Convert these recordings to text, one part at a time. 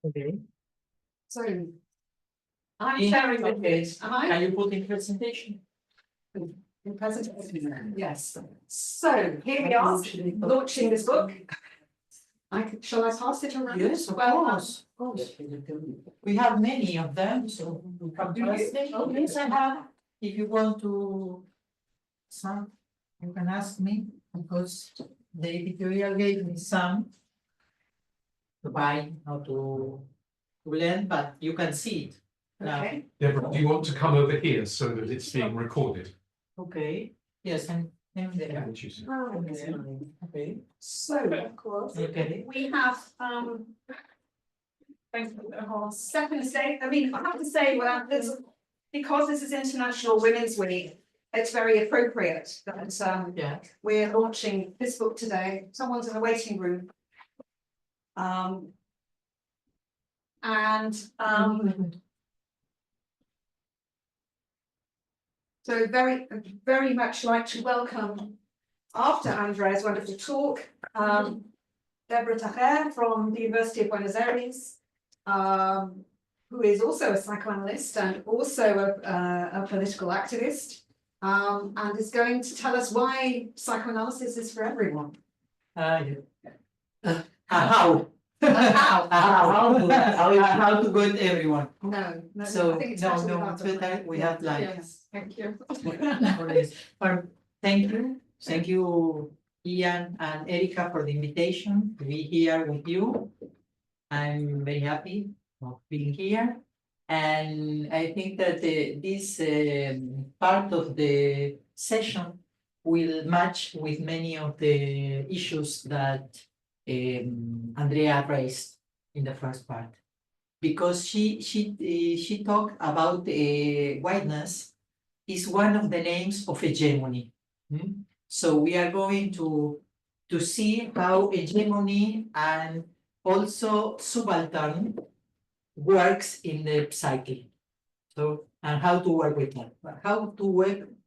Okay. So I'm sharing with you. Am I? Can you put in presentation? In presentation? Yes. So here we are, launching this book. Shall I pass it around? Yes, of course. We have many of them, so we can pass them. Oh, Yes, I have. If you want to some, you can ask me because the editorial gave me some to buy, not to learn, but you can see it now. Okay. Deborah, do you want to come over here so that it's being recorded? Okay. Yes, I'm there. Okay. So, of course, Okay. we have second state. I mean, I have to say, well, because this is International Women's Week, it's very appropriate that Yeah. we're launching this book today. Someone's in the waiting room. So very much like to welcome, after Andrea's wonderful talk, Debora Tajer from the University of Buenos Aires, who is also a psychoanalyst and also a political activist, and is going to tell us why psychoanalysis is for everyone. Yeah. How? How to go to everyone. No, So I think it's no, better no, we have like. Yes, thank you. Thank you, Ian and Erica, for the invitation to be here with you. I'm very happy of being here, and I think that this part of the session will match with many of the issues that Andrea raised in the first part, because she talked about whiteness is one of the names of hegemony. So we are going to see how hegemony and also subaltern works in the psyche. So, and how to work with that, how to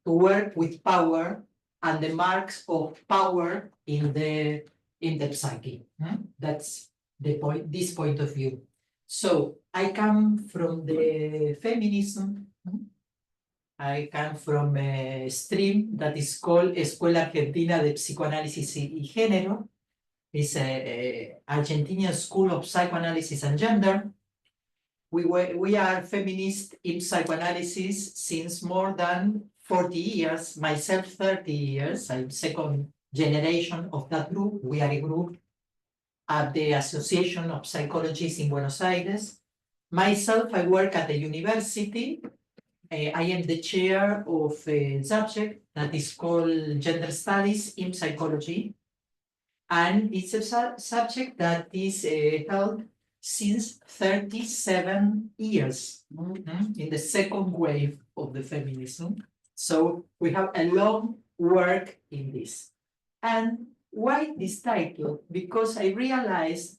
work with power and the marks of power in the psyche. That's the point, this point of view. So I come from the feminism. I come from a stream that is called Escuela Argentina de Psicoanálisis y Género. It's a Argentinian School of Psychoanalysis and Gender. We are feminist in psychoanalysis since more than 40 years, myself 30 years. I'm second generation of that group. We are a group at the Association of Psychologists in Buenos Aires. Myself, I work at the university. I am the chair of a subject that is called Gender Studies in Psychology. And it's a subject that is held since 37 years in the second wave of the feminism. So we have a long work in this. And why this title? Because I realized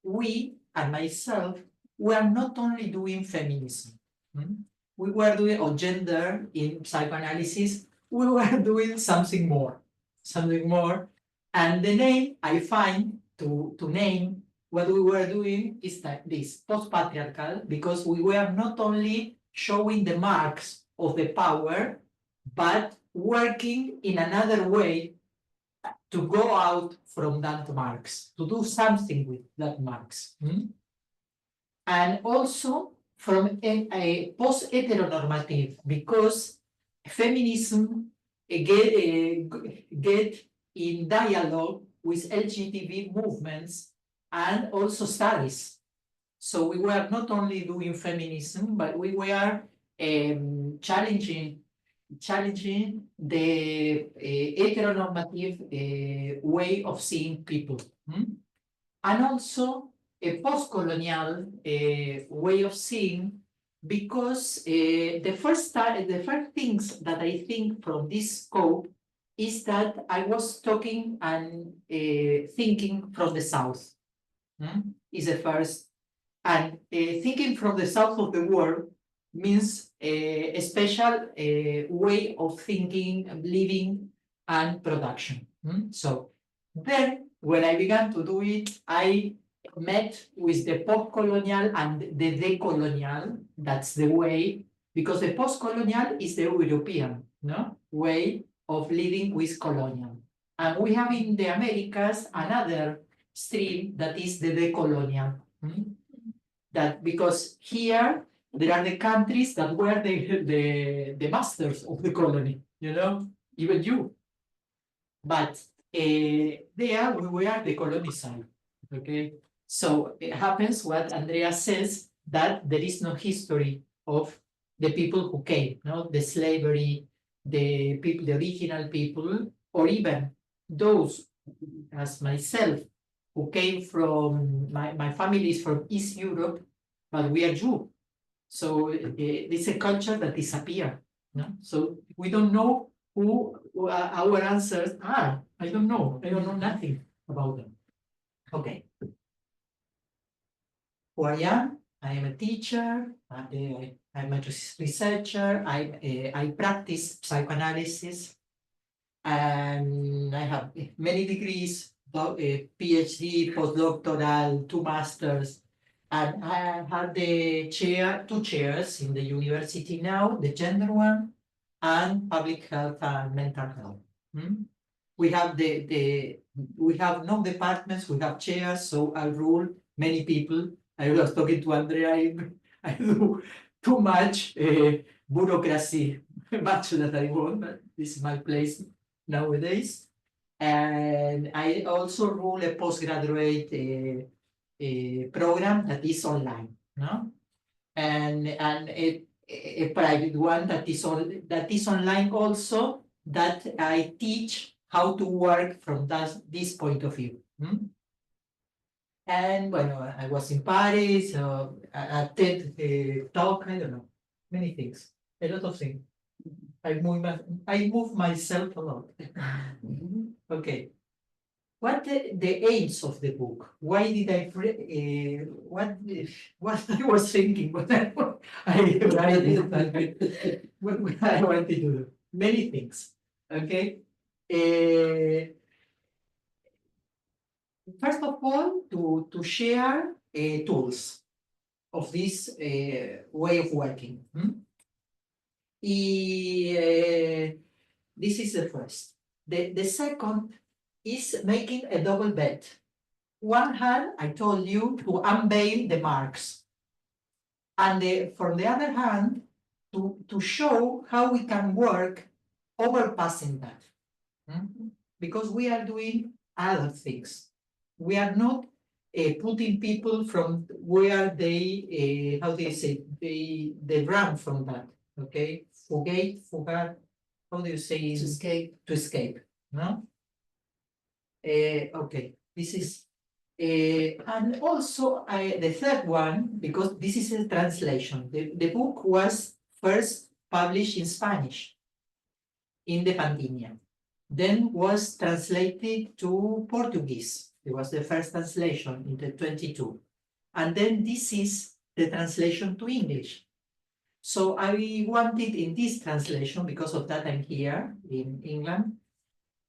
we and myself were not only doing feminism. We were doing, or gender in psychoanalysis, we were doing something more. And the name I find to name what we were doing is that this post-patriarchal, because we were not only showing the marks of the power, but working in another way to go out from that marks, to do something with that marks. And also from a post-heteronormative, because feminism get in dialogue with LGTB movements and also studies. So we were not only doing feminism, but we were challenging the heteronormative way of seeing people. And also a post-colonial way of seeing, because the first things that I think from this scope is that I was talking and thinking from the South. Is the first. And thinking from the South of the world means a special way of thinking, living, and production. So then, when I began to do it, I met with the post-colonial and the decolonial. That's the way, because the post-colonial is the European, no, way of living with colonial. And we have in the Americas another stream that is the decolonial. That because here there are the countries that were the masters of the colony, you know, even you. But there we are the colonized, okay? So it happens what Andrea says, that there is no history of the people who came, no, the slavery, the people, the original people, or even those as myself who came from, my family is from East Europe, but we are Jew. So it's a culture that disappeared. No? So we don't know who our answers are. I don't know nothing about them. Okay. Who I am? I am a teacher. I'm a researcher. I practice psychoanalysis, and I have many degrees, PhD, postdoctoral, 2 masters, and I had the two chairs in the university now, the gender one and public health and mental health. We have we have no departments, we have chairs, so I rule many people. I was talking to Andrea, I do too much bureaucracy, much that I want, but this is my place nowadays. And I also rule a postgraduate program that is online, no? And a private one that is online also, that I teach how to work from this point of view. And bueno, I was in Paris, I attended talk, I don't know, many things, a lot of things. I move myself a lot. Okay. What the aims of the book? Why did I what I was thinking when I write it? What I wanted to do many things. Okay. First of all, to share tools of this way of working. This is the first. The second is making a double bet. One hand, I told you, to unveil the marks. And from the other hand, to show how we can work overpassing that. Because we are doing other things. We are not putting people from where they, how do you say, they run from that, okay? Fugar, how do you say? To escape, no? Okay, this is, and also the third one, because this is a translation. The book was first published in Spanish in the pandemia, then was translated to Portuguese. It was the first translation in the 22. And then this is the translation to English. So I wanted in this translation, because of that I'm here in England,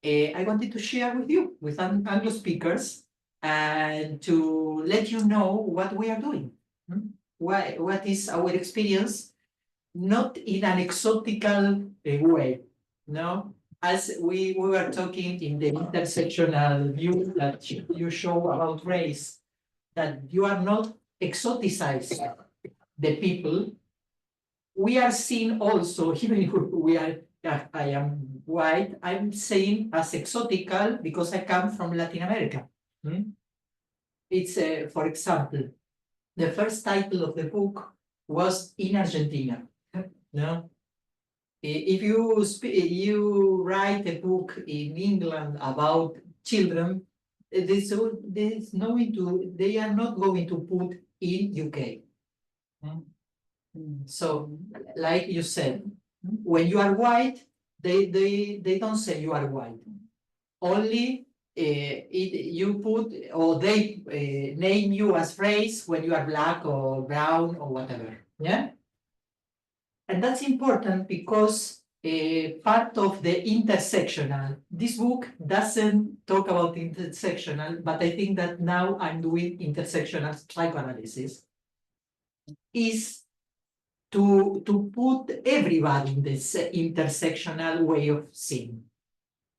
I wanted to share with you, with Anglo speakers, and to let you know what we are doing. What is our experience, not in an exotical way, no? As we were talking in the intersectional view that you show about race, that you are not exoticizing the people. We are seen also, even if we are, I am white, I'm seen as exotical because I come from Latin America. It's, for example, the first title of the book was In Argentina. No? If you write a book in England about children, they are not going to put in UK. So, like you said, when you are white, they don't say you are white. Only you put, or they name you as race when you are black or brown or whatever. Yeah. And that's important because part of the intersectional. This book doesn't talk about intersectional, but I think that now I'm doing intersectional psychoanalysis, is to put everybody in this intersectional way of seeing.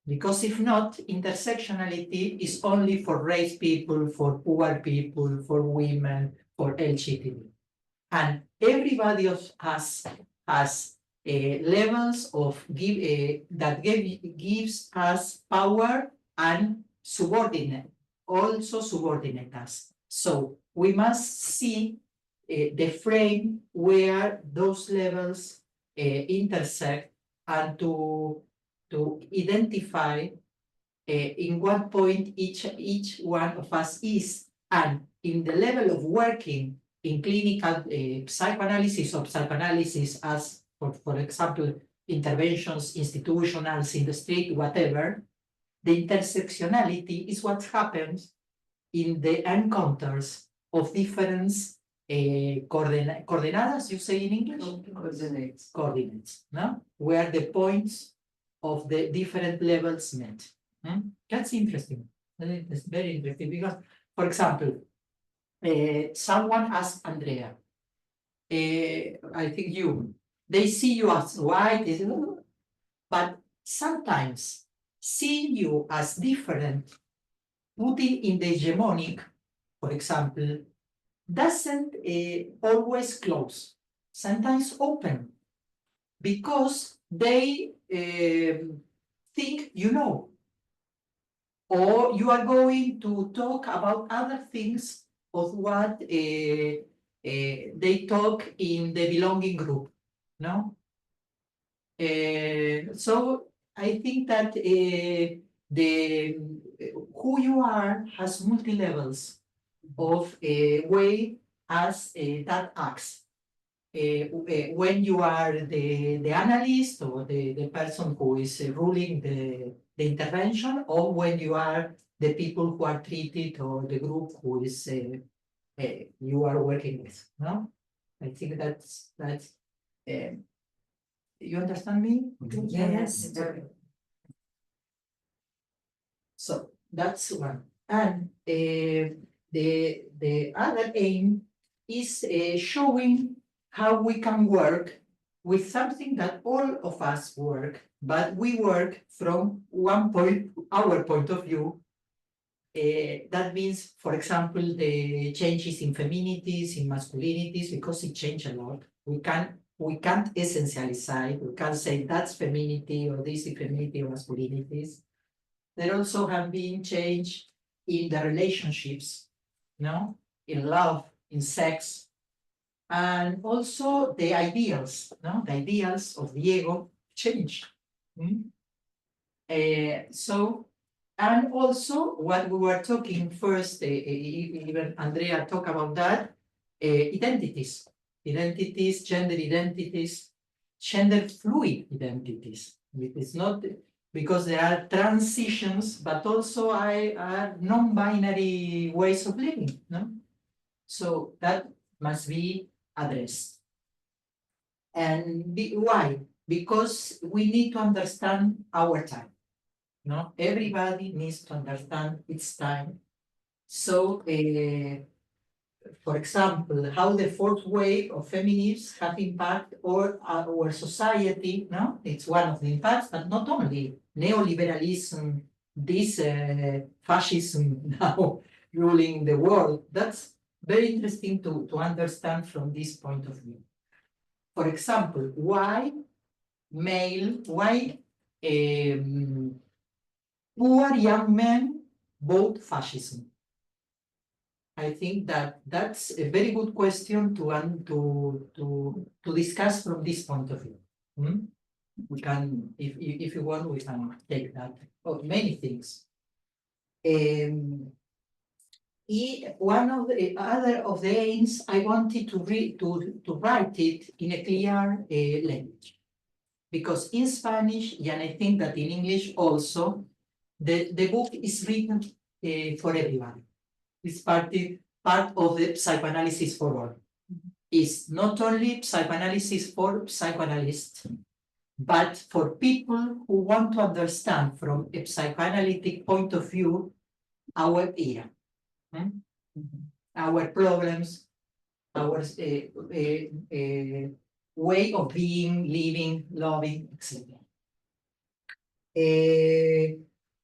Because if not, intersectionality is only for race people, for poor people, for women, for LGBT. And everybody of us has levels of gives us power and also subordinate us. So we must see the frame where those levels intersect, and to identify in what point each one of us is, and in the level of working in clinical psychoanalysis or psychoanalysis as, for example, interventions, institutionals in the street, whatever, the intersectionality is what happens in the encounters of different coordenadas, you say in English? Coordinates, no? Where the points of the different levels met. That's interesting. It's very interesting because, for example, someone asked Andrea, I think they see you as white, but sometimes seeing you as different, putting in the hegemonic, for example, doesn't always close, sometimes open, because they think you know, or you are going to talk about other things of what they talk in the belonging group, no? So I think that the who you are has multi-levels of way as that acts. When you are the analyst or the person who is ruling the intervention, or when you are the people who are treated, or the group who is you are working with, no? I think that's you understand me? Yes. So that's one. And the other aim is showing how we can work with something that all of us work, but we work from our point of view. That means, for example, the changes in feminities, in masculinities, because it changed a lot. We can't essentialize. We can't say that's femininity or this is femininity or masculinities. There also have been change in the relationships, no, in love, in sex, and also the ideals, no, the ideals of the ego changed. So. And also what we were talking first, even Andrea talked about that, identities, gender identities, gender fluid identities. It's not because there are transitions, but also are non-binary ways of living, no? So that must be addressed. And why? Because we need to understand our time. No, everybody needs to understand its time. So, for example, how the fourth wave of feminism have impacted our society. No, it's one of the impacts, but not only neoliberalism, this fascism now ruling the world. That's very interesting to understand from this point of view. For example, why poor young men vote fascism? I think that's a very good question to discuss from this point of view. We can, if you want, we can take that. Oh, many things. One of the other of the aims, I wanted to write it in a clear language, because in Spanish, and I think that in English also, the book is written for everyone. It's part of the psychoanalysis for all. It's not only psychoanalysis for psychoanalysts, But for people who want to understand from a psychoanalytic point of view, our era, our problems, our way of being, living, loving, etc.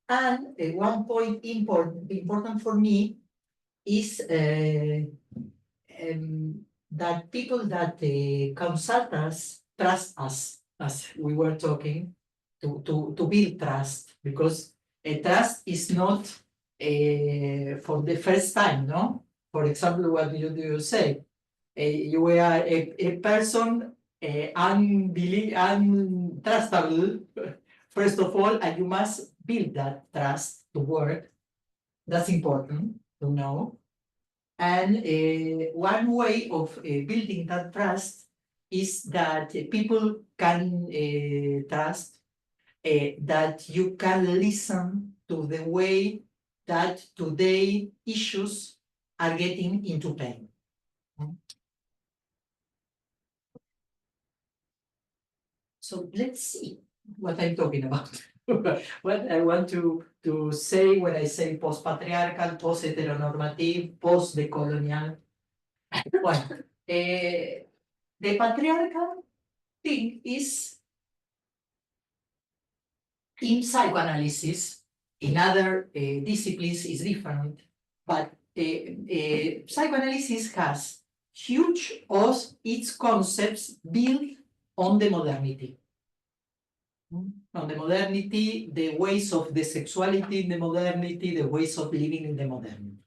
And one point important for me is that people that consult us trust us, as we were talking, to build trust, because a trust is not for the first time, no? For example, what do you say? You are a person untrustable, first of all, and you must build that trust to work. That's important to know. And one way of building that trust is that people can trust that you can listen to the way that today issues are getting into play. So let's see what I'm talking about. What I want to say when I say post-patriarchal, post-heteronormative, post-decolonial. Well, the patriarchal thing is in psychoanalysis, in other disciplines is different, but psychoanalysis has huge of its concepts built on the modernity. On the modernity, the ways of the sexuality in the modernity, the ways of living in the modernity.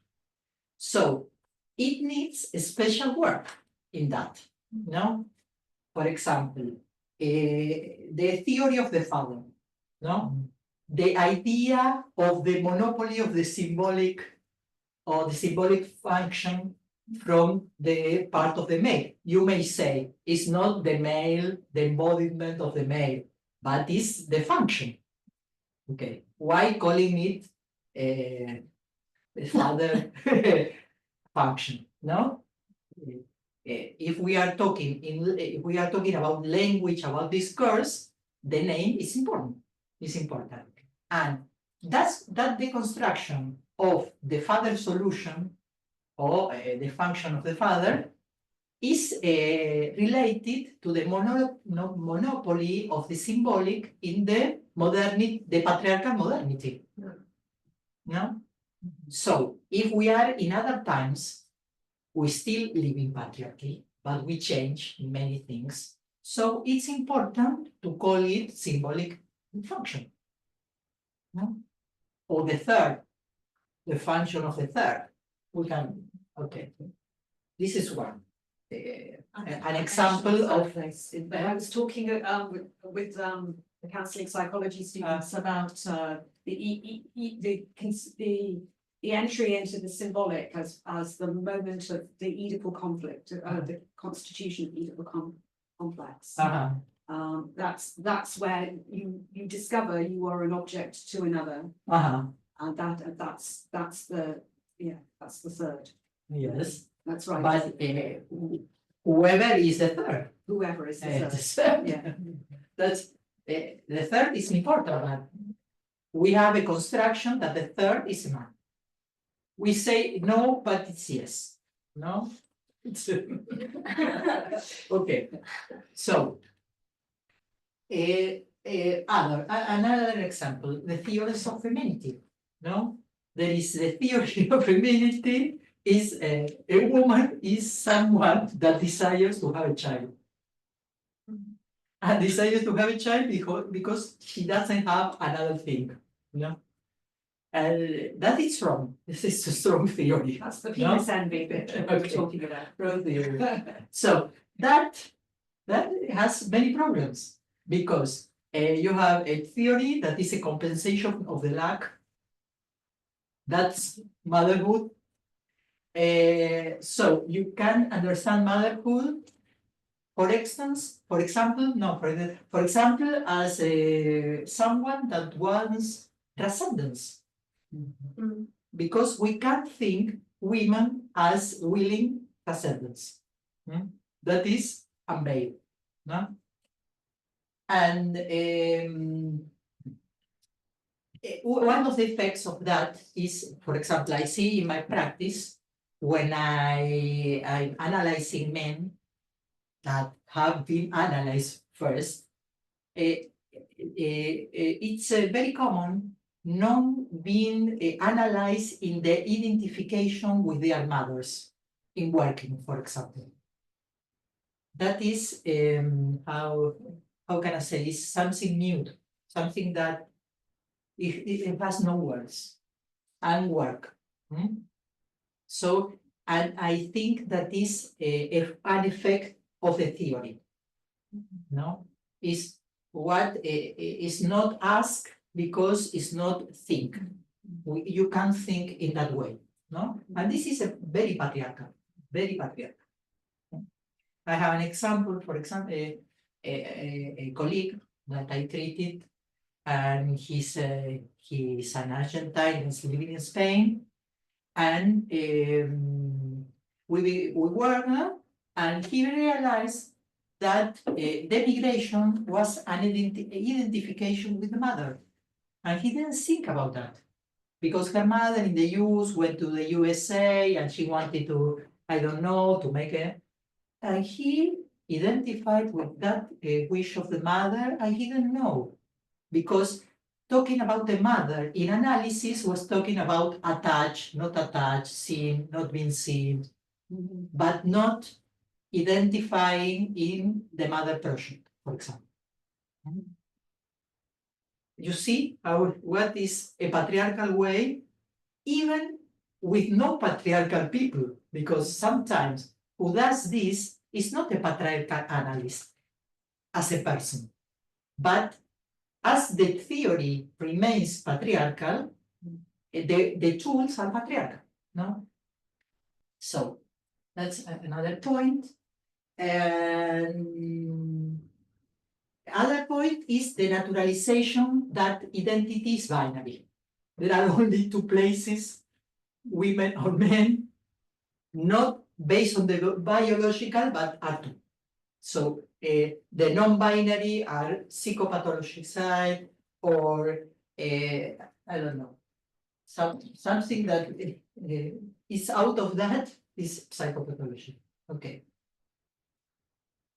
So it needs a special work in that, no? For example, the theory of the father, no? The idea of the monopoly of the symbolic or the symbolic function from the part of the male. You may say it's not the male, the embodiment of the male, but it's the function. Okay, why calling it the father function? No, if we are talking about language, about discourse, the name is important. It's important, and that deconstruction of the father solution or the function of the father is related to the monopoly of the symbolic in the modernity, the patriarchal modernity. No? So if we are in other times, we still live in patriarchy, but we change in many things. So it's important to call it symbolic function. No? Or the third, the function of the third. We can, okay. This is one. An example of this. I was talking with the counselling psychology students about the entry into the symbolic as the moment of the Oedipal conflict, the constitution of Oedipal complex. That's where you discover you are an object to another, and that's the third. Yes. That's right. But whoever is the third. Whoever is the third. Third. Yeah. That's the third is important. But we have a construction that the third is a man. We say no, but it's yes. No? Okay. So another example, the theories of femininity. No? There is the theory of femininity is a woman is someone that desires to have a child. And desires to have a child because she doesn't have another thing. You know? And that is wrong. This is a strong theory. That's the penis envy bit we're talking about. Wrong theory. So that has many problems because you have a theory that is a compensation of the lack. That's motherhood. So you can understand motherhood, for example, as someone that wants transcendence, because we can't think women as willing transcendence. That is unveiled. No? And one of the effects of that is, for example, I see in my practice when I'm analyzing men that have been analyzed first, it's very common non being analyzed in the identification with their mothers in working, for example. That is how can I say, is something new, something that it has no words and work. So, and I think that is an effect of the theory. No, is what is not asked because it's not think. You can't think in that way. No, and this is a very patriarchal, very patriarchal. I have an example, for example, a colleague that I treated, and he's an Argentine who's living in Spain, and we work, and he realized that the migration was an identification with the mother, and he didn't think about that because her mother in the US went to the USA, and she wanted to, I don't know, to make a. And he identified with that wish of the mother, and he didn't know, because talking about the mother in analysis was talking about attached, not attached, seen, not being seen, but not identifying in the mother project, for example. You see what is a patriarchal way, even with no patriarchal people, because sometimes who does this is not a patriarchal analyst as a person, but as the theory remains patriarchal, the tools are patriarchal, no? So that's another point. And other point is the naturalization that identity is binary. There are only two places, women or men, not based on the biological, but are two. So the non-binary are psychopathologized, or I don't know, something that is out of that is psychopathology. Okay.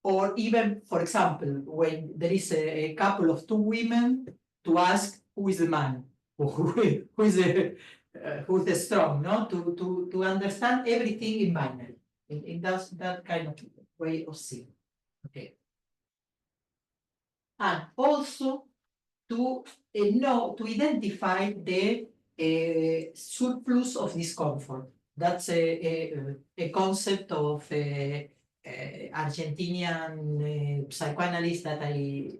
Or even, for example, when there is a couple of two women, to ask who is the man, or who is the strong, no? To understand everything in binary. It does that kind of way of seeing. Okay. And also to know, to identify the surplus of discomfort. That's a concept of Argentinian psychoanalyst that I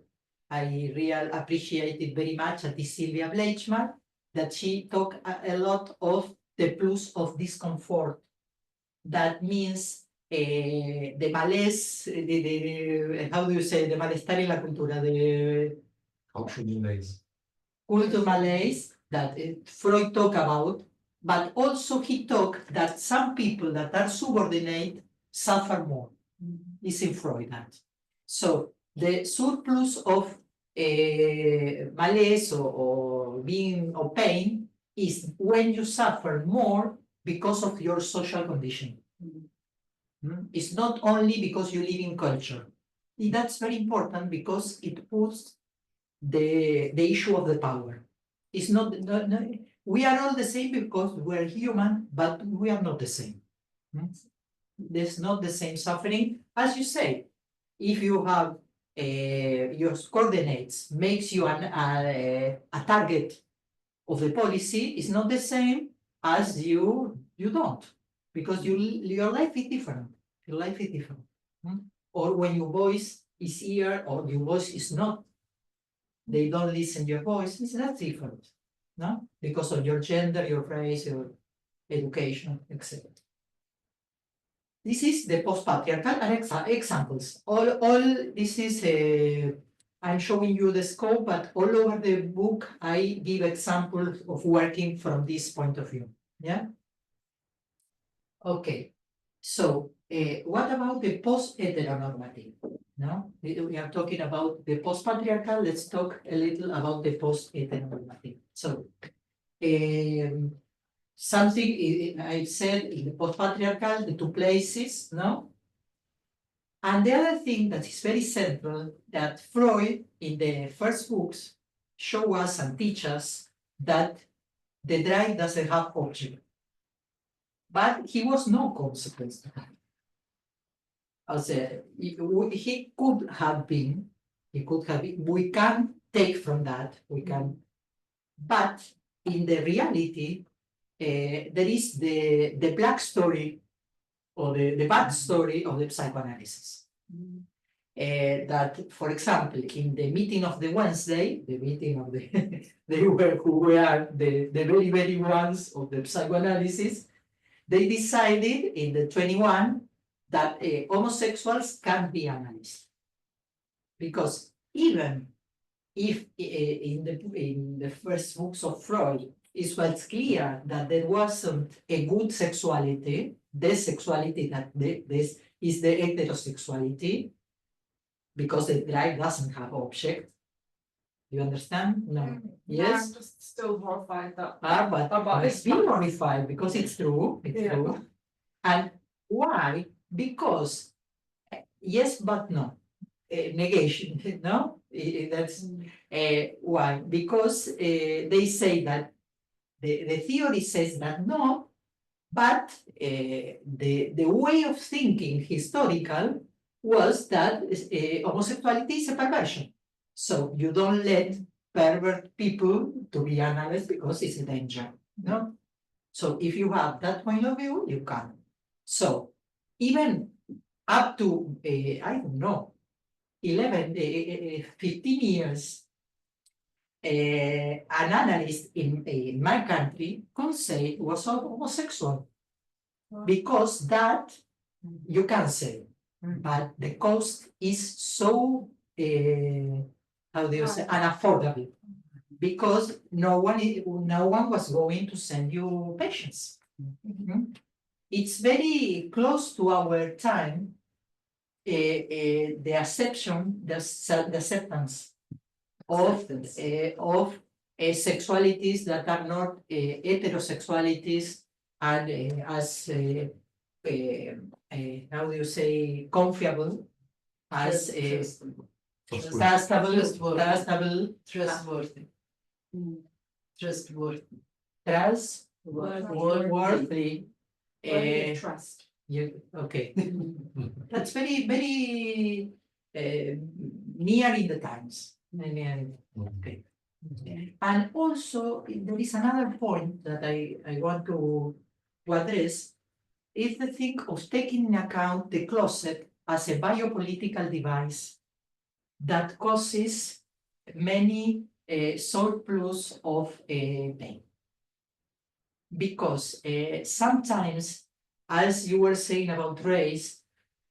really appreciated very much, that is Sylvia Bleichmann, that she talked a lot of the plus of discomfort. That means the malaise, how do you say, the malestar en la cultura, the Cultural malaise. cultural malaise that Freud talked about, but also he talked that some people that are subordinate suffer more. Is in Freud that. So the surplus of malaise or being or pain is when you suffer more because of your social condition. It's not only because you live in culture. That's very important because it puts the issue of the power. It's not, we are all the same because we're human, but we are not the same. There's not the same suffering. As you say, if you have your coordinates makes you a target of the policy, is not the same as you don't, because your life is different. Your life is different. Or when your voice is here or your voice is not, they don't listen to your voice, it's not different, no? Because of your gender, your race, your education, etc. This is the post-patriarchal examples. All this is I'm showing you the scope, but all over the book I give examples of working from this point of view. Yeah. Okay. So What about the post-heteronormative? No, we are talking about the post-patriarchal. Let's talk a little about the post-heteronormative. So, something I said in the post-patriarchal, the two places, no? And the other thing that is very central, that Freud, in the first books, show us and teach us that the drive doesn't have object. But he was no consequence to that. As he could have been, we can take from that, we can, but in the reality, there is the black story or the bad story of the psychoanalysis. That, for example, in the meeting of the Wednesday, the meeting of the they were who were the very, very ones of the psychoanalysis, they decided in the 21 that homosexuals can be analyzed. Because even if in the first books of Freud, it was clear that there wasn't a good sexuality, the sexuality that this is the heterosexuality, because the drive doesn't have object. You understand? No. Yes? I'm just still horrified that. But this be fact. horrified because it's true. It's Yeah. true. And why? Because yes, but no. Negation, no? That's why. Because they say that the theory says that no, but the way of thinking historical was that homosexuality is a perversion. So you don't let pervert people to be analyzed because it's a danger, no? So if you have that point of view, you can. So even up to, I don't know, 11, 15 years, an analyst in my country could say was homosexual. Because that you can say, but the cost is so, how do you say, unaffordable. Because no one was going to send you patients. It's very close to our time, the acceptance of sexualities that are not heterosexualities and as how do you say, comfortable as trustable, Trustworthy. trustworthy. Trust. Okay. That's very, very near in the times. Okay. And also, there is another point that I want to address, is the thing of taking into account the closet as a biopolitical device that causes many surplus of pain. Because sometimes, as you were saying about race,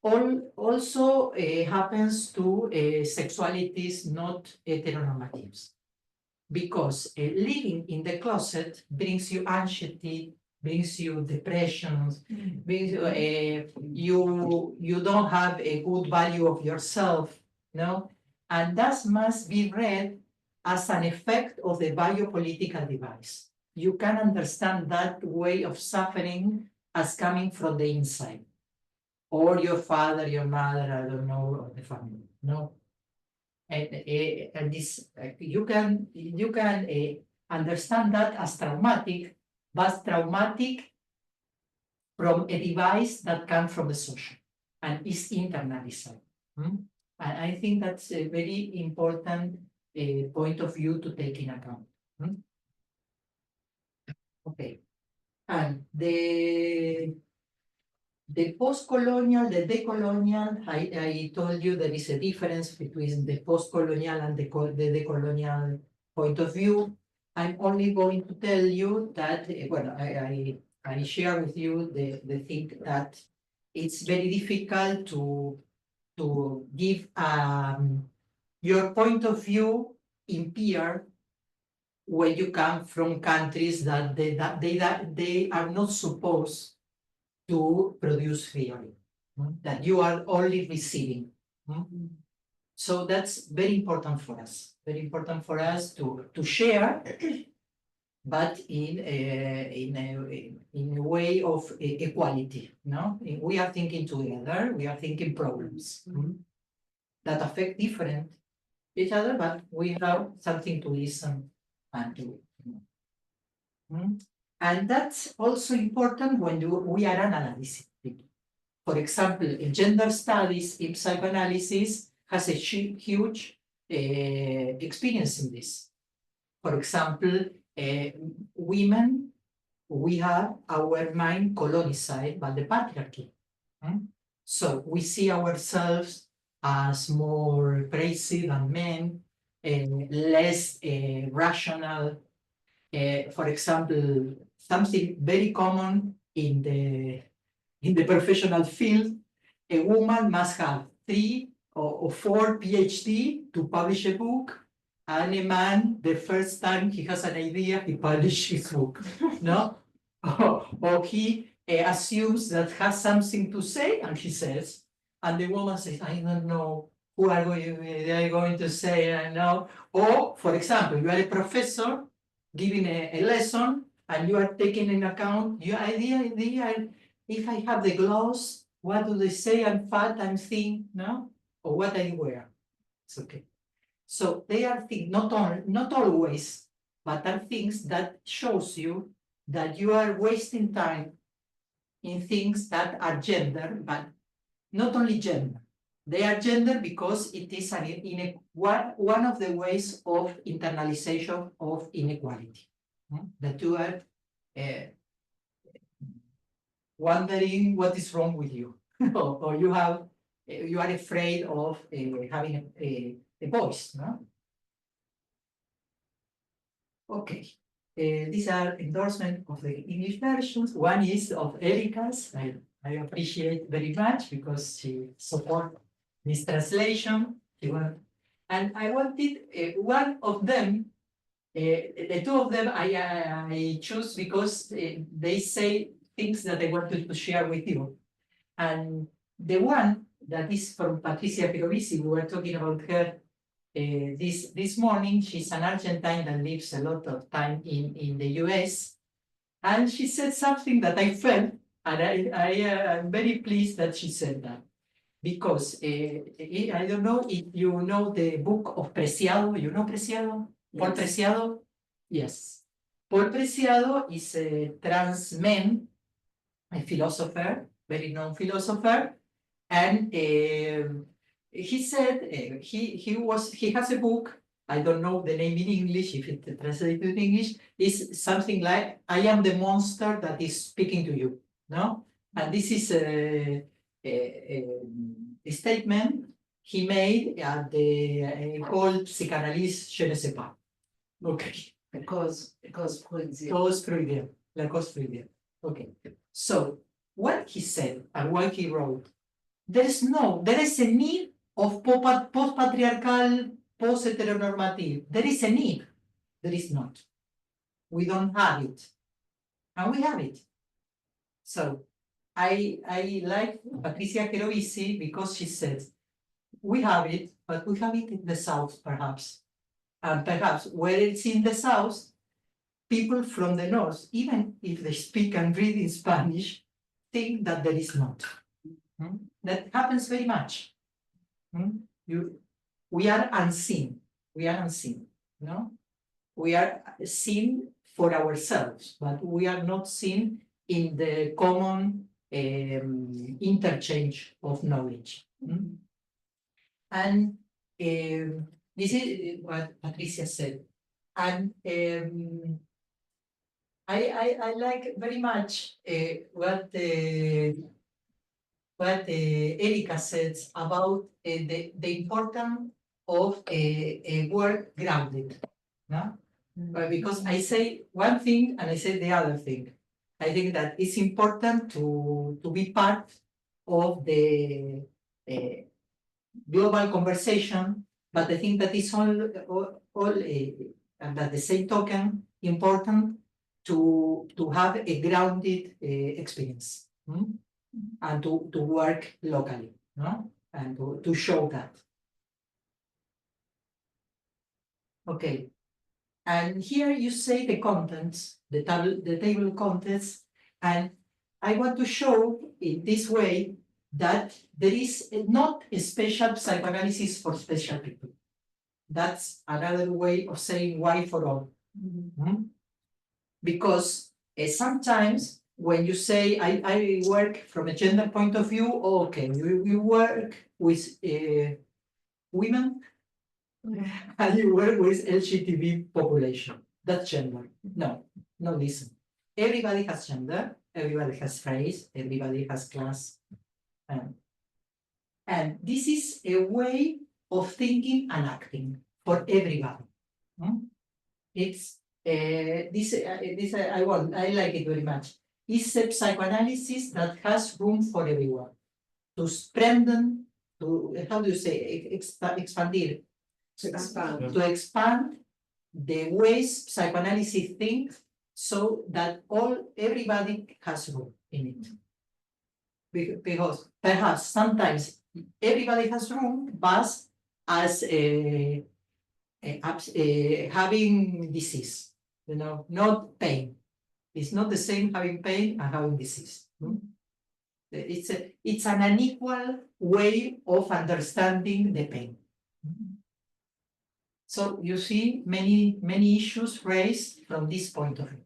also happens to sexualities not heteronormatives. Because living in the closet brings you anxiety, brings you depressions, brings you don't have a good value of yourself, no? And that must be read as an effect of the biopolitical device. You can understand that way of suffering as coming from the inside, or your father, your mother, I don't know, or the family, no? And this you can understand that as traumatic, but traumatic from a device that comes from the social and is internalized. And I think that's a very important point of view to take in account. Okay, and the post-colonial, the decolonial, I told you there is a difference between the post-colonial and the decolonial point of view. I'm only going to tell you that, well, I share with you the thing that it's very difficult to give your point of view in peer when you come from countries that they are not supposed to produce theory. that you are only receiving. So that's very important for us. Very important for us to share, but in a way of equality. No, we are thinking together. We are thinking problems that affect different each other, but we have something to listen and to. And that's also important when we are analyzing people. For example, in gender studies in psychoanalysis has a huge experience in this. For example, women, we have our mind colonized by the patriarchy. So we see ourselves as more crazy than men, less rational. For example, something very common in the professional field, a woman must have 3 or 4 PhD to publish a book, and a man, the first time he has an idea, he publishes his book, no? Or he assumes that has something to say, and he says, and the woman says, I don't know who they are going to say, I know. Or, for example, you are a professor giving a lesson, and you are taking into account your idea, if I have the gloves, what do they say? I'm fat, I'm thin, no? Or what I wear. It's okay. So they are things, not always, but are things that shows you that you are wasting time in things that are gender, but not only gender. They are gender because it is one of the ways of internalization of inequality. That you are wondering what is wrong with you, or you are afraid of having a voice. No? Okay, these are endorsements of the English versions. One is of Erika's. I appreciate very much because she supports this translation. And I wanted one of them. The 2 of them I choose because they say things that I wanted to share with you. And the one that is from Patricia Pirovisi, we were talking about her this morning. She's an Argentine that lives a lot of time in the US. And she said something that I felt, and I am very pleased that she said that. Because I don't know if you know the book of Preciado. You know Preciado? Yes. Paul Preciado? Yes. Paul Preciado is a trans man, a philosopher, very known philosopher, and he said he has a book. I don't know the name in English. If it translated in English, is something like "I am the monster that is speaking to you." No, and this is a statement he made at the called Psychoanalysis, je ne sais pas. Okay. Because Freudian. Cause Freudian, la cause Freudian. Okay. So what he said and what he wrote, there is a need of post-patriarchal, post-heteronormative. There is a need. There is not. We don't have it. And we have it. So I like Patricia Pirovisi because she says, we have it, but we have it in the South, perhaps. And perhaps where it's in the South, people from the North, even if they speak and read in Spanish, think that there is not. That happens very much. We are unseen. We are unseen. No? We are seen for ourselves, but we are not seen in the common interchange of knowledge. And this is what Patricia said. And I like very much what Erika says about the importance of a work grounded. No? Because I say one thing and I say the other thing. I think that it's important to be part of the global conversation, but I think that it's all and at the same token important to have a grounded experience. and to work locally, no? And to show that. Okay. And here you say the contents, the table contents, and I want to show in this way that there is not a special psychoanalysis for special people. That's another way of saying why for all. Because sometimes when you say I work from a gender point of view, okay, you work with women and you work with LGTB population. That's gender. No, listen. Everybody has gender, everybody has race, everybody has class. And this is a way of thinking and acting for everybody. It's I like it very much. It's a psychoanalysis that has room for everyone to strengthen, to how do you say, expandir, to expand the ways psychoanalysis thinks, so that everybody has room in it. Because perhaps sometimes everybody has room, but as having disease, not pain. It's not the same having pain and having disease. It's an unequal way of understanding the pain. So you see many issues raised from this point of view.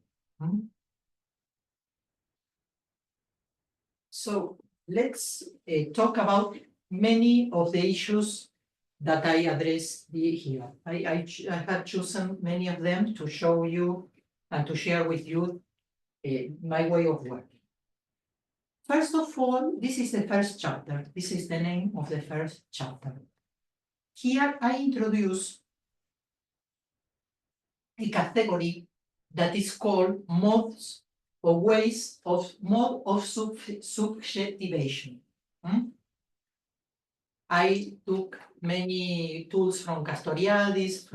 So let's talk about many of the issues that I address here. I have chosen many of them to show you and to share with you my way of working. First of all, this is the first chapter. This is the name of the first chapter. Here I introduce a category that is called modes or ways of subjectivation. I took many tools from Castoriadis,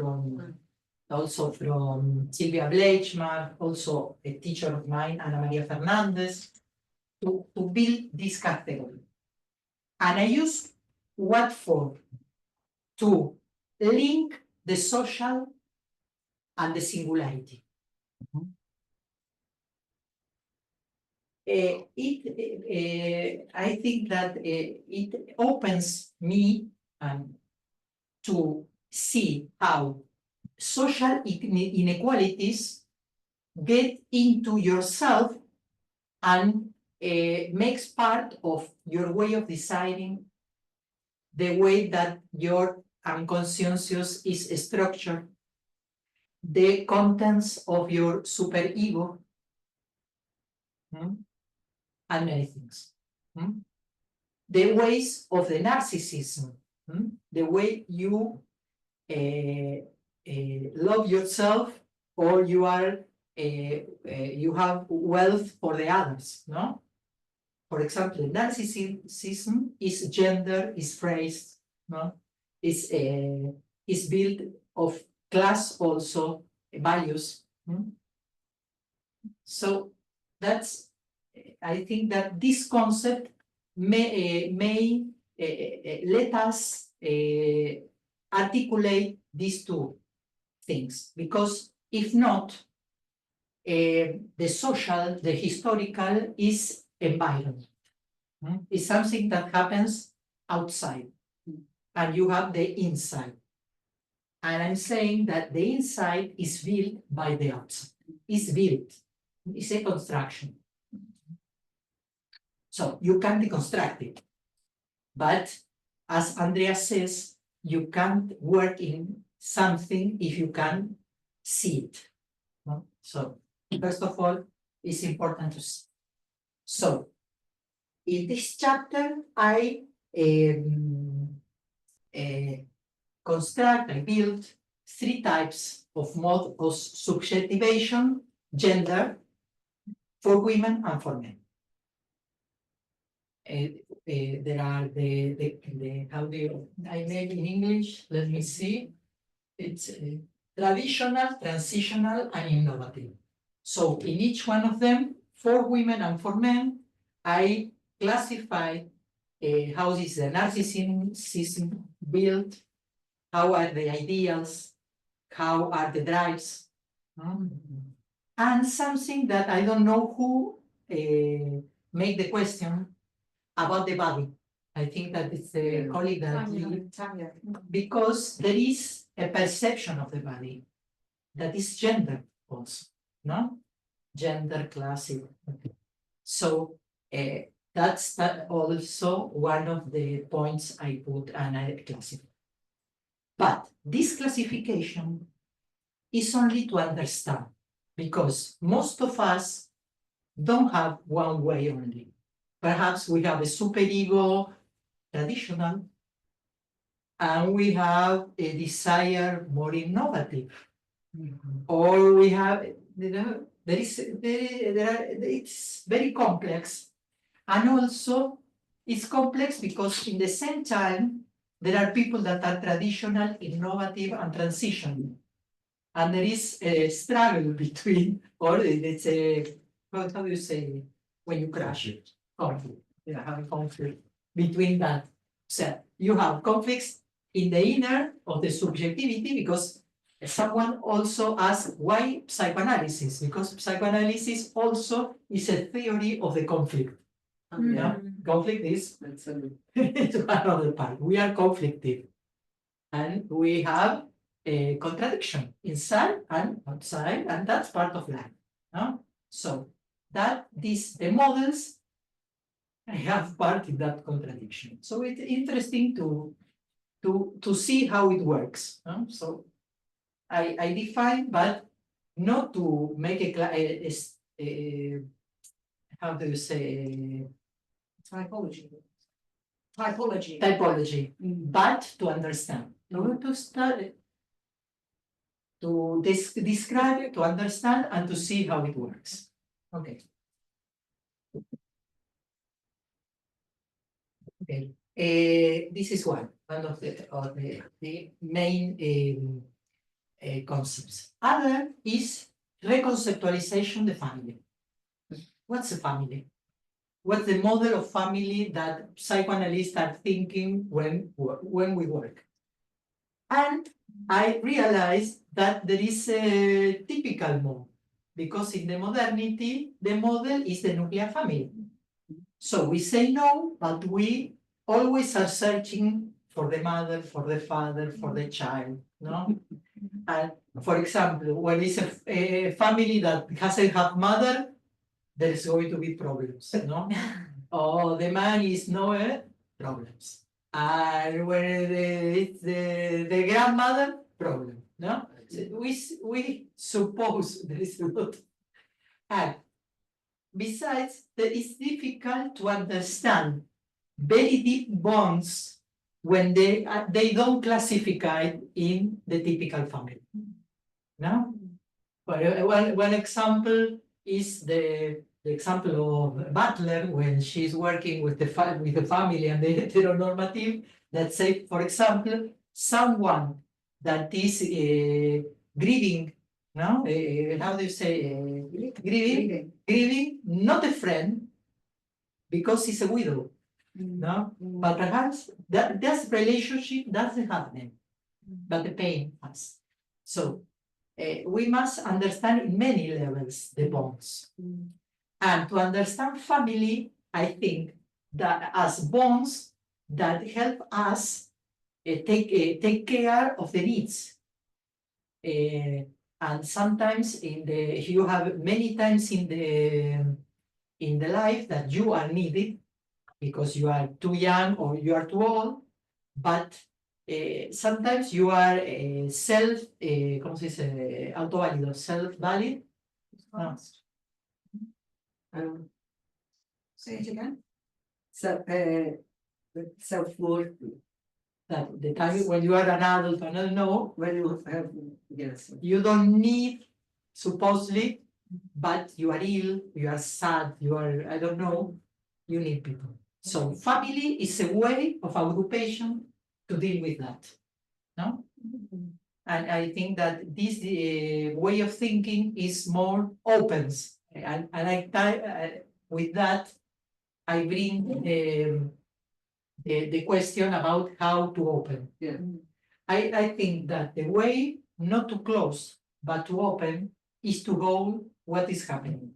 also from Silvia Bleichmar, also a teacher of mine, Ana Maria Fernandez, to build this category. And I use what for? To link the social and the singularity. I think that it opens me to see how social inequalities get into yourself and makes part of your way of deciding, the way that your unconscious is structured, the contents of your superego, and many things. The ways of the narcissism, the way you love yourself, or you are you have wealth for the others, no? For example, narcissism is gender, is phrased, no? Is built of class also, values. So that's, I think that this concept may let us articulate these two things, because if not, the social, the historical is environment. It's something that happens outside, and you have the inside. And I'm saying that the inside is built by the outside. It's built. It's a construction. So you can deconstruct it. But as Andrea says, you can't work in something if you can see it. So first of all, it's important to see. So in this chapter, I construct, I build 3 types of mode of subjectivation, gender, for women and for men. There are how do you, I made in English, let me see. It's traditional, transitional, and innovative. So in each one of them, for women and for men, I classify how is the narcissism built, how are the ideals, how are the drives, and something that I don't know who make the question about the body. I think that it's a colleague that Tanya. because there is a perception of the body that is gender also, no? Gender classic. So that's also one of the points I put and I classify. But this classification is only to understand, because most of us don't have one way only. Perhaps we have a superego traditional, and we have a desire more innovative, or we have, it's very complex. And also, it's complex because in the same time, there are people that are traditional, innovative, and transitional. And there is a struggle between, or it's a, how do you say, when you crash it? Conflict. Yeah, have a conflict between that. So you have conflicts in the inner of the subjectivity, because someone also asked why psychoanalysis, because psychoanalysis also is a theory of the conflict. Yeah, conflict is it's another part. We are conflicted, and we have a contradiction inside and outside, and that's part of life. No? So that the models have part in that contradiction. So it's interesting to see how it works. No? So I define, but not to make a how do you say, Typology, typology, but to understand, to study, to describe, to understand, and to see how it works. Okay. Okay. This is one of the main concepts. Other is reconceptualization the family. What's a family? What's the model of family that psychoanalysts are thinking when we work? And I realized that there is a typical model, because in the modernity, the model is the nuclear family. So we say no, but we always are searching for the mother, for the father, for the child, no? And for example, when it's a family that doesn't have mother, there's going to be problems, no? Oh, the man is no problems. And when it's the grandmother, problem, no? So we suppose there is a lot. And besides, that it's difficult to understand very deep bonds when they don't classify in the typical family. No? One example is the example of Butler when she's working with the family and the heteronormative, that say, for example, someone that is grieving, no? How do you say? Grieving, not a friend, because he's a widow, no? But perhaps that relationship doesn't have them, but the pain has. So we must understand in many levels the bonds. And to understand family, I think that as bonds that help us take care of the needs. And sometimes you have many times in the life that you are needed because you are too young or you are too old, but sometimes you are ¿cómo se dice? Autoválido, self-valid. No. Say it again. Self-worth. That the time when you are an adult, I don't know, When you have, yes. you don't need, supposedly, but you are ill, you are sad, you are, I don't know, you need people. So family is a way of agrupation to deal with that, no? And I think that this way of thinking is more open. And with that, I bring the question about how to open. Yeah. I think that the way not to close, but to open, is to hold what is happening.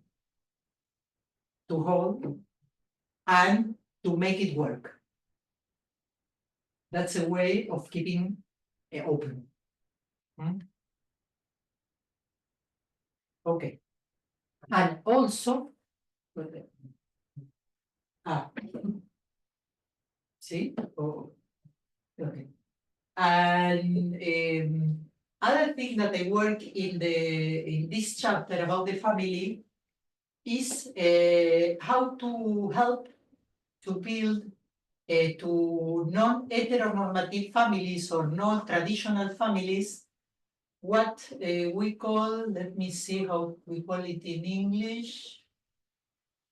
To hold and to make it work. That's a way of keeping it open. Okay. And also, see? Oh, okay. And other thing that I work in this chapter about the family is how to help to build to non-heteronormative families or non-traditional families what we call, let me see how we call it in English.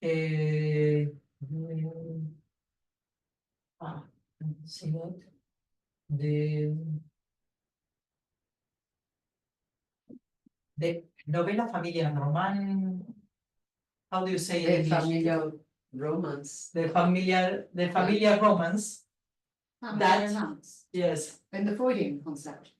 See what? The novela familiar roman, how do you say it in The English? familiar romance. The familiar romance. That- Yes. And the Freudian concept.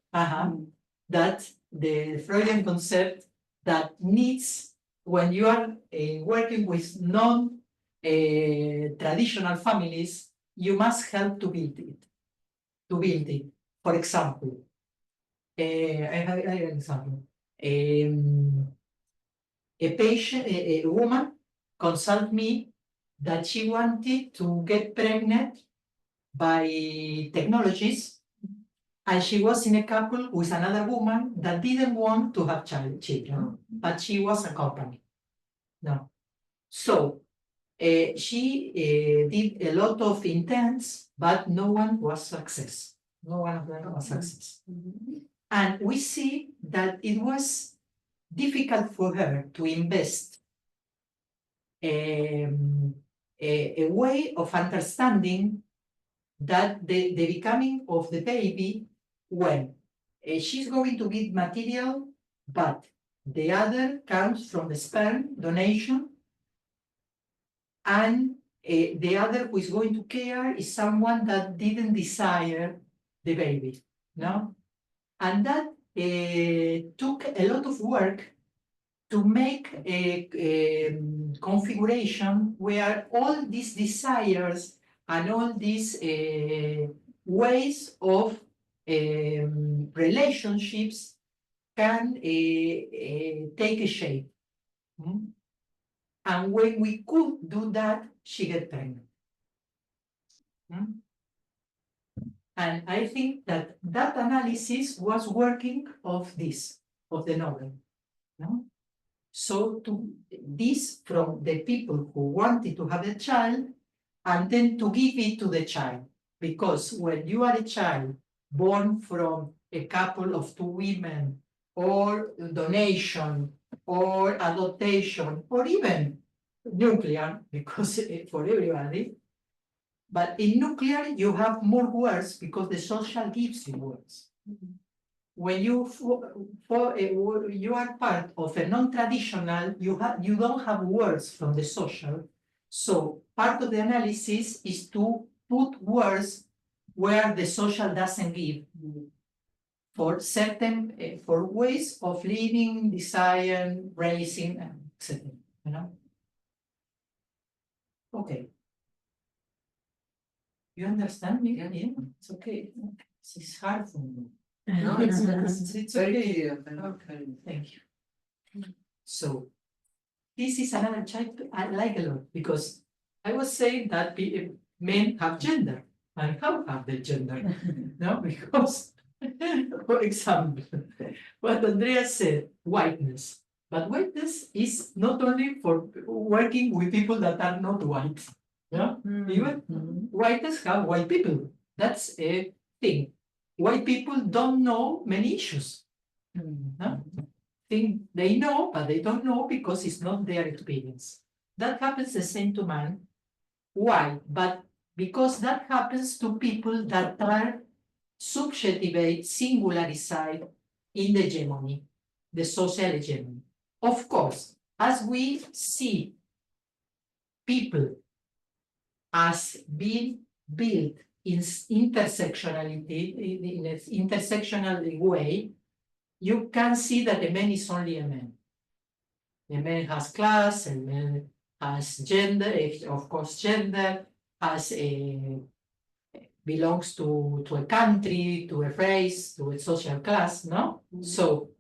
That the Freudian concept that needs, when you are working with non-traditional families, you must help to build it. For example, I have an example. A patient, a woman, consult me that she wanted to get pregnant by technologies. And she was in a couple with another woman that didn't want to have children, but she was accompanied. No. So she did a lot of intents, but no one was success. No one of them was success. And we see that it was difficult for her to invest a way of understanding that the becoming of the baby when she's going to be material, but the other comes from the sperm donation, and the other who is going to care is someone that didn't desire the baby, no? And that took a lot of work to make a configuration where all these desires and all these ways of relationships can take a shape. And when we could do that, she get pregnant. And I think that that analysis was working of this, of the novel. No? So to this from the people who wanted to have a child, and then to give it to the child. Because when you are a child born from a couple of two women, or donation, or adoption, or even nuclear, because for everybody, but in nuclear you have more words because the social gives you words. When you are part of a non-traditional, you don't have words from the social. So part of the analysis is to put words where the social doesn't give for certain for ways of living, desire, raising, etc. You know. Okay. You understand me? Yeah, it's okay. It's hard for me. No, it's very okay. clear. Okay, thank you. So this is another chapter I like a lot because I was saying that men have gender. And how have they gender? No, because, for example, what Andrea said, whiteness. But whiteness is not only for working with people that are not white. Yeah? Even whites have white people. That's a thing. White people don't know many issues. No? Think they know, but they don't know because it's not their experience. That happens the same to man. Why? But because that happens to people that are subjectivate, singularized in the hegemony, the social hegemony. Of course, as we see people as being built in intersectionality, in an intersectional way, you can see that a man is only a man. A man has class, a man has gender, of course, gender, has a belongs to a country, to a race, to a social class, no? So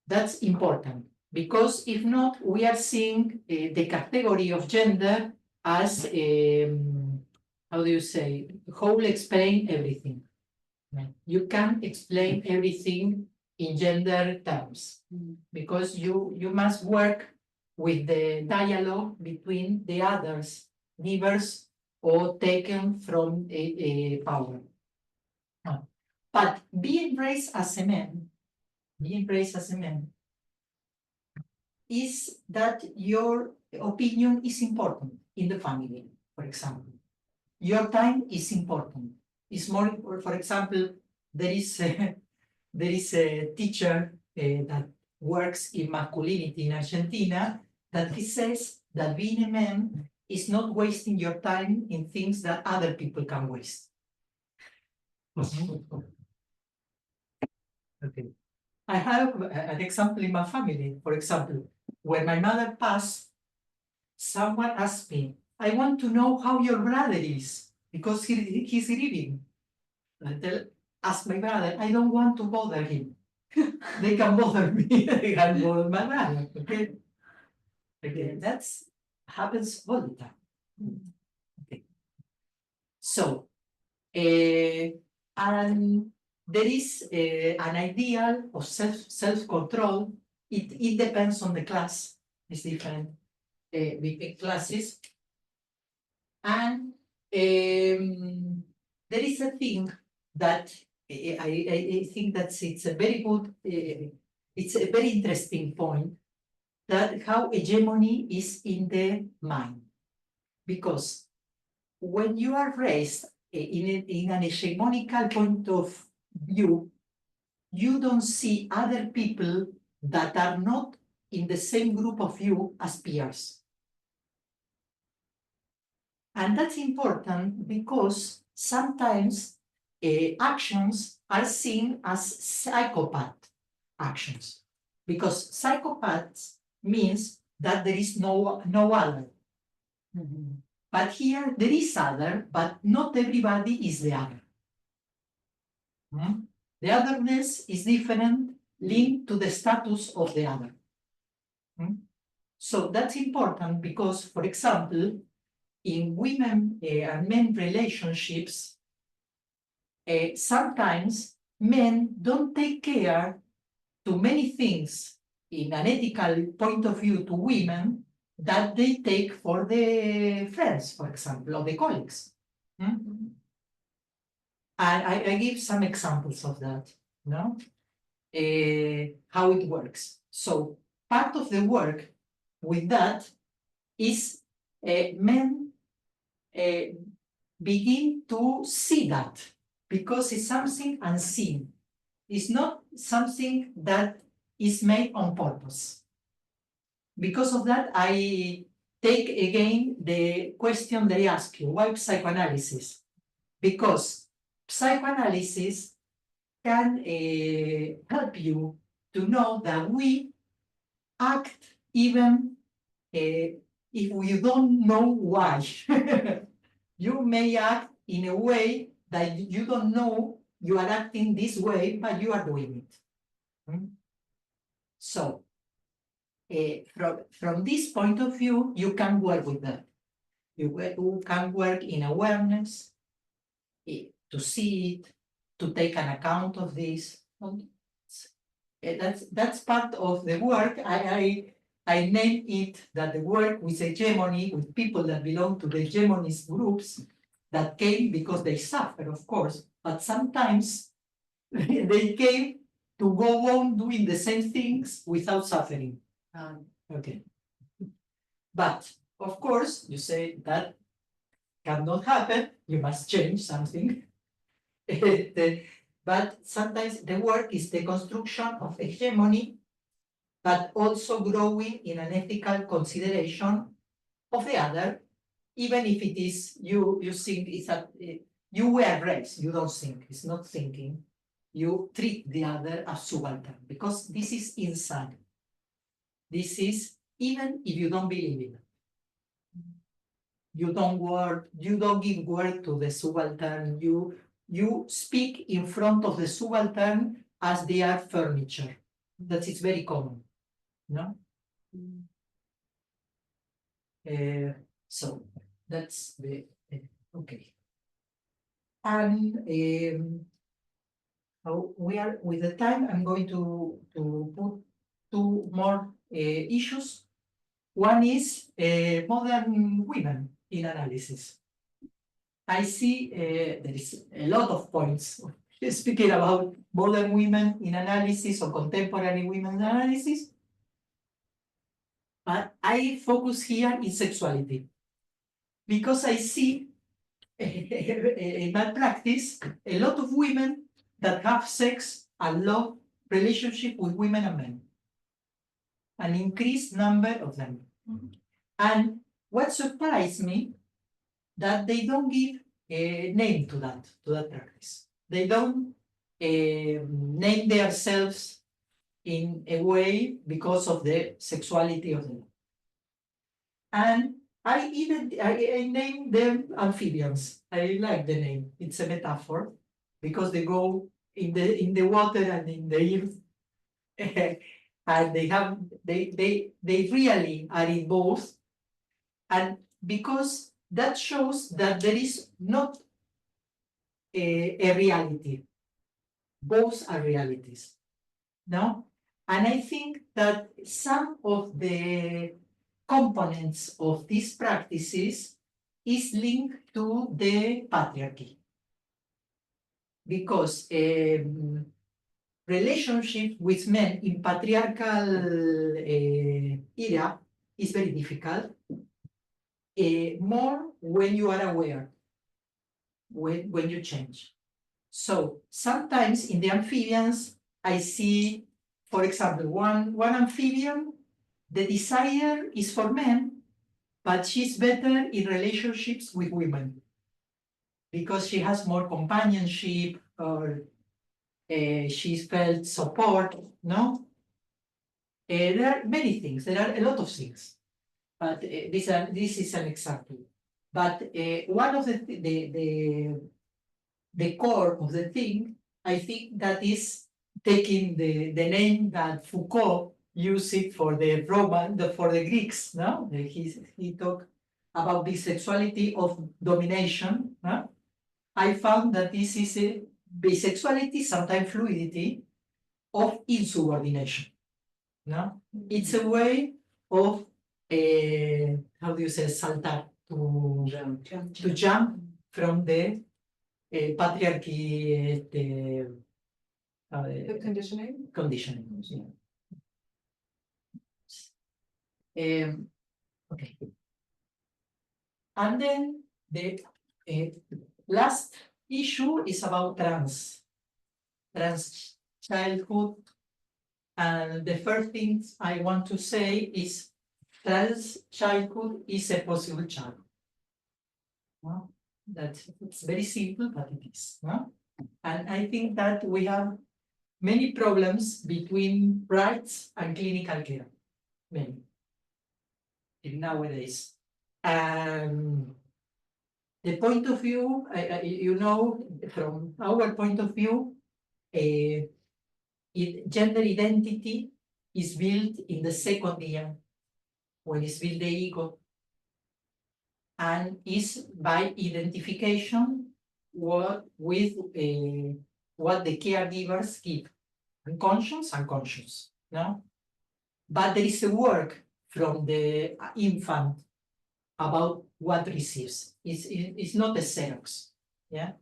that's important, because if not, we are seeing the category of gender as how do you say, whole explain everything. You can't explain everything in gender terms, because you must work with the dialogue between the others, givers or taken from a power. But being raised as a man, is that your opinion is important in the family, for example. Your time is important. It's more, for example, there is a teacher that works in masculinity in Argentina, that he says that being a man is not wasting your time in things that other people can waste. Okay. I have an example in my family. For example, when my mother passed, someone asked me, I want to know how your brother is, because he's grieving. Ask my brother, I don't want to bother him. They can bother me, they can bother my brother, okay? Okay, that's happens all the time. Okay. So, and there is an ideal of self-control. It depends on the class. It's different between classes. And there is a thing that I think that it's a very good, it's a very interesting point, that how hegemony is in the mind. Because when you are raised in an hegemonical point of view, you don't see other people that are not in the same group of you as peers. And that's important because sometimes actions are seen as psychopath actions, because psychopaths means that there is no other. But here there is other, but not everybody is the other. The otherness is different, linked to the status of the other. So that's important because, for example, in women and men relationships, sometimes men don't take care to many things in an ethical point of view to women that they take for the friends, for example, or the colleagues. I give some examples of that, no? How it works. So part of the work with that is men begin to see that, because it's something unseen. It's not something that is made on purpose. Because of that, I take again the question they ask you, why psychoanalysis? Because psychoanalysis can help you to know that we act even if we don't know why. You may act in a way that you don't know you are acting this way, but you are doing it. So, from this point of view, you can work with that. You can work in awareness, to see it, to take an account of this. That's part of the work. I name it that the work with hegemony, with people that belong to the hegemonist groups that came because they suffer, of course, but sometimes they came to go on doing the same things without suffering. Okay. But of course, you say that cannot happen, you must change something. But sometimes the work is the construction of hegemony, but also growing in an ethical consideration of the other, even if it is you think it's you were raised, you don't think, it's not thinking. You treat the other as subaltern because this is inside. This is even if you don't believe in it. You don't give word to the subaltern. You speak in front of the subaltern as they are furniture. That is very common, no? So that's the okay. And we are with the time. I'm going to put two more issues. One is modern women in analysis. I see there is a lot of points speaking about modern women in analysis or contemporary women in analysis, but I focus here in sexuality because I see in my practice a lot of women that have sex and love relationship with women and men, an increased number of them. And what surprised me that they don't give a name to that practice. They don't name themselves in a way because of the sexuality of them. And I name them amphibians. I like the name. It's a metaphor because they go in the water and in the earth, and they really are in both. And because that shows that there is not a reality. Both are realities, no? And I think that some of the components of these practices is linked to the patriarchy. Because relationship with men in patriarchal era is very difficult. More when you are aware, when you change. So sometimes in the amphibians, I see, for example, one amphibian, the desire is for men, but she's better in relationships with women because she has more companionship or she's felt support, no? There are many things, there are a lot of things. But this is an example. But one of the core of the thing, I think that is taking the name that Foucault used it for the for the Greeks. No, he talked about bisexuality of domination. No? I found that this is a bisexuality, sometimes fluidity, of insubordination. No, it's a way of how do you say saltar to jump from the patriarchy The conditioning. conditioning. Okay. And then the last issue is about trans childhood. And the first thing I want to say is trans childhood is a possible child. No? It's very simple, but it is. No? And I think that we have many problems between rights and clinical care. Many. Nowadays. The point of view, you know, from our point of view, gender identity is built in the second year, when it's built the ego, and is by identification with what the caregivers give, unconscious, no? But there is a work from the infant about what receives. It's not a Xerox, yeah.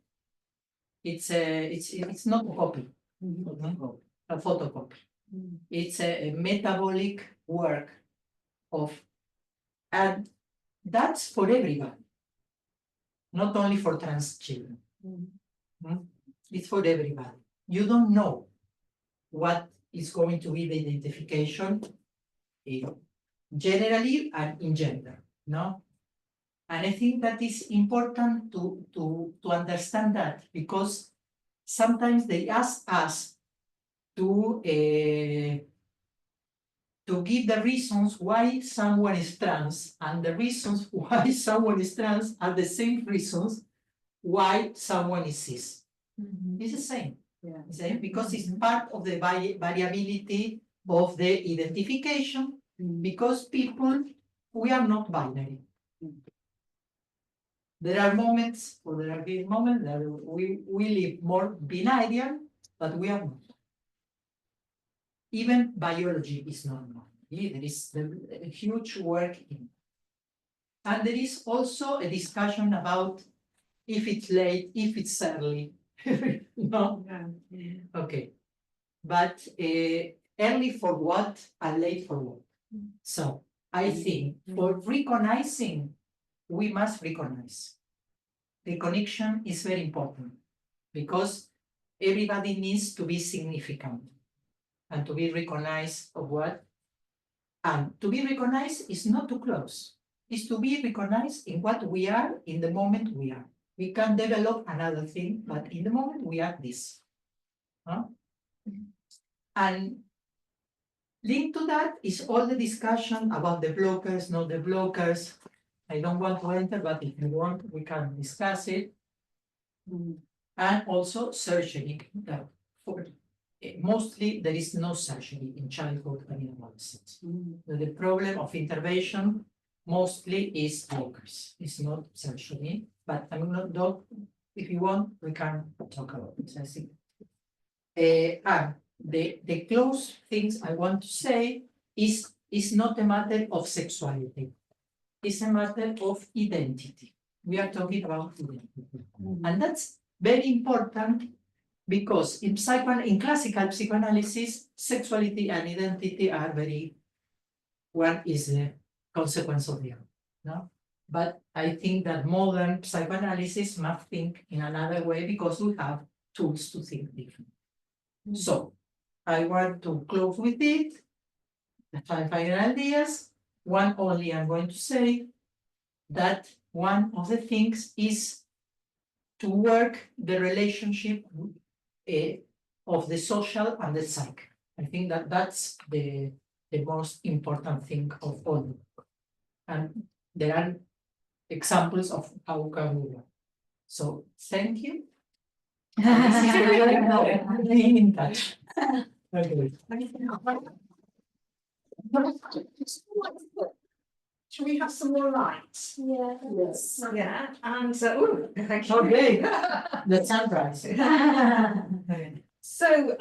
It's not a copy, a photocopy. It's a metabolic work of, and that's for everybody, not only for trans children. It's for everybody. You don't know what is going to be the identification generally and in gender, no? And I think that is important to understand that, because sometimes they ask us to give the reasons why someone is trans, and the reasons why someone is trans are the same reasons why someone is cis. It's the same. Yeah. Same, because it's part of the variability of the identification, because people, we are not binary. There are moments, or there are moments that we live more binary, but we are not. Even biology is not normal. There is a huge work in. And there is also a discussion about if it's late, if it's early. No? Okay. But early for what and late for what? So I think for recognizing, we must recognize. The connection is very important, because everybody needs to be significant and to be recognized of what. And to be recognized is not to close, it's to be recognized in what we are in the moment we are. We can develop another thing, but in the moment we are this. Huh? And linked to that is all the discussion about the blockers, not the blockers. I don't want to enter, but if you want, we can discuss it. And also surgery. Mostly there is no surgery in childhood and in adolescence. The problem of intervention mostly is blockers. It's not surgery, but I'm not dog. If you want, we can talk about it. I think. The close things I want to say is not a matter of sexuality. It's a matter of identity. We are talking about identity. And that's very important, because in classical psychoanalysis, sexuality and identity are very, one is a consequence of the other. No? But I think that modern psychoanalysis must think in another way, because we have tools to think differently. So I want to close with it. The five final ideas. One only I'm going to say that one of the things is to work the relationship of the social and the psyche. I think that that's the most important thing of all. And there are examples of how can we work. So thank you. Being in touch. Okay. Should we have some more lights? Yeah. Yes. Yeah, and ooh, thank you. Okay. The sunrise. So,